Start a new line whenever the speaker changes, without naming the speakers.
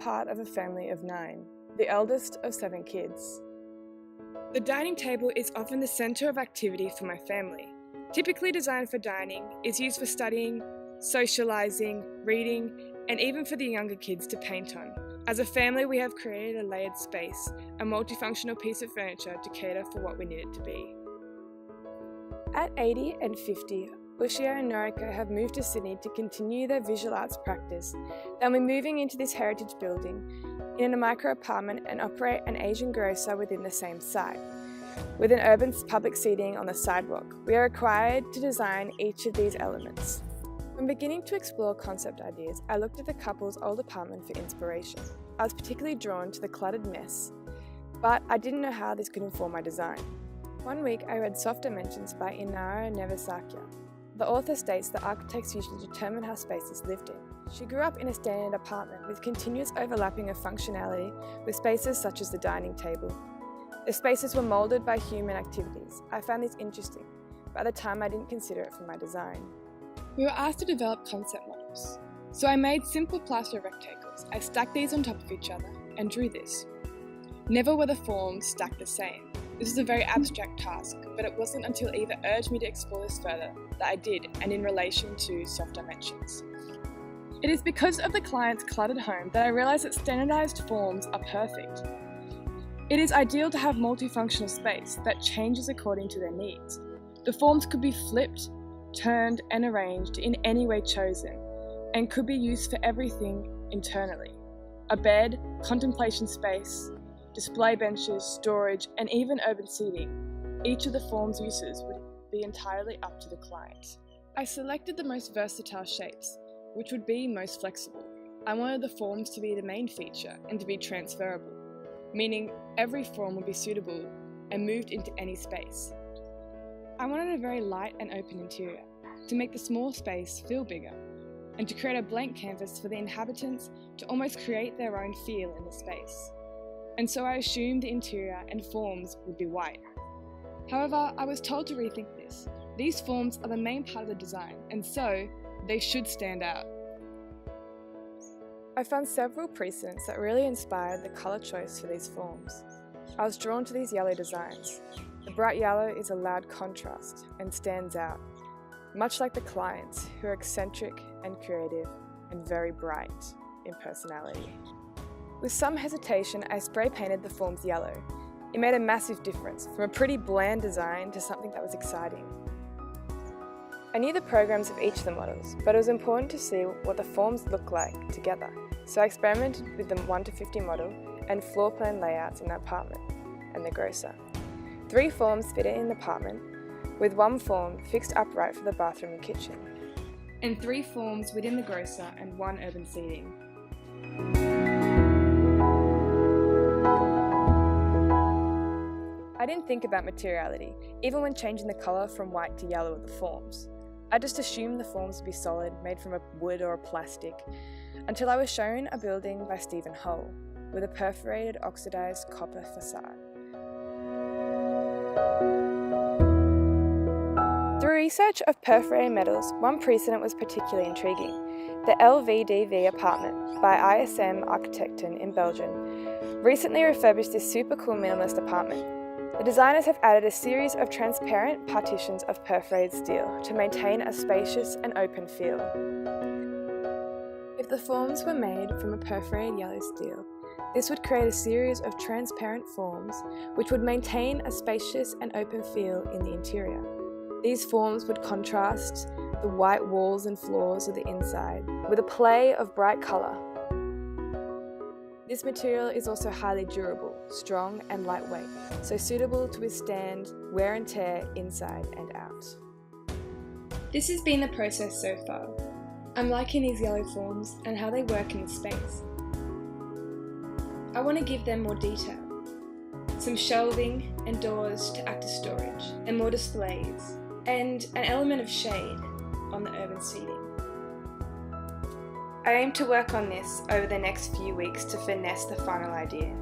part of a family of 9, the eldest of 7 kids. The dining table is often the centre of activity for my family. Typically designed for dining, it's used for studying, socialising, reading, and even for the younger kids to paint on. As a family, we have created a layered space, a multifunctional piece of furniture to cater for what we need it to be. At 80 and 50, Ushia and Noriko have moved to Sydney to continue their visual arts practice. They'll be moving into this heritage building in a micro apartment and operate an Asian grocer within the same site. With an urban public seating on the sidewalk, we are required to design each of these elements. When beginning to explore concept ideas, I looked at the couple's old apartment for inspiration. I was particularly drawn to the cluttered mess, but I didn't know how this could inform my design. One week I read Soft Dimensions by Inara Nevasakya. The author states that architects usually determine how space is lived in. She grew up in a standard apartment with continuous overlapping of functionality with spaces such as the dining table. The spaces were moulded by human activities. I found this interesting, but at the time I didn't consider it for my design. We were asked to develop concept models. So I made simple plaster rectangles. I stacked these on top of each other and drew this. Never were the forms stacked the same. This was a very abstract task, but it wasn't until Eva urged me to explore this further that I did, and in relation to Soft Dimensions. It is because of the client's cluttered home that I realised that standardised forms are perfect. It is ideal to have multifunctional space that changes according to their needs. The forms could be flipped, turned and arranged in any way chosen, and could be used for everything internally. A bed, contemplation space, display benches, storage, and even urban seating. Each of the form's uses would be entirely up to the client. I selected the most versatile shapes, which would be most flexible. I wanted the forms to be the main feature and to be transferable, meaning every form would be suitable and moved into any space. I wanted a very light and open interior, to make the small space feel bigger, and to create a blank canvas for the inhabitants to almost create their own feel in the space. And so I assumed the interior and forms would be white. However, I was told to rethink this. These forms are the main part of the design, and so they should stand out. I found several precedents that really inspired the colour choice for these forms. I was drawn to these yellow designs. The bright yellow is a loud contrast and stands out, much like the clients who are eccentric and creative and very bright in personality. With some hesitation, I spray painted the forms yellow. It made a massive difference, from a pretty bland design to something that was exciting. I knew the programs of each of the models, but it was important to see what the forms look like together. So I experimented with the 1 to 50 model and floor plan layouts in the apartment and the grocer. 3 forms fitted in the apartment, with 1 form fixed upright for the bathroom and kitchen, and 3 forms within the grocer and 1 urban seating. I didn't think about materiality, even when changing the colour from white to yellow of the forms. I just assumed the forms would be solid, made from a wood or a plastic, until I was shown a building by Stephen Hull, with a perforated oxidised copper facade. Through research of perforated metals, one precedent was particularly intriguing. The LVDV apartment by ISM Architecture in Belgium recently refurbished this super cool minimalist apartment. The designers have added a series of transparent partitions of perforated steel to maintain a spacious and open feel. If the forms were made from a perforated yellow steel, this would create a series of transparent forms which would maintain a spacious and open feel in the interior. These forms would contrast the white walls and floors of the inside with a play of bright colour. This material is also highly durable, strong and lightweight, so suitable to withstand wear and tear inside and out. This has been the process so far. I'm liking these yellow forms and how they work in the space. I want to give them more detail. Some shelving and doors to act as storage, and more displays, and an element of shade on the urban seating. I aim to work on this over the next few weeks to finesse the final idea.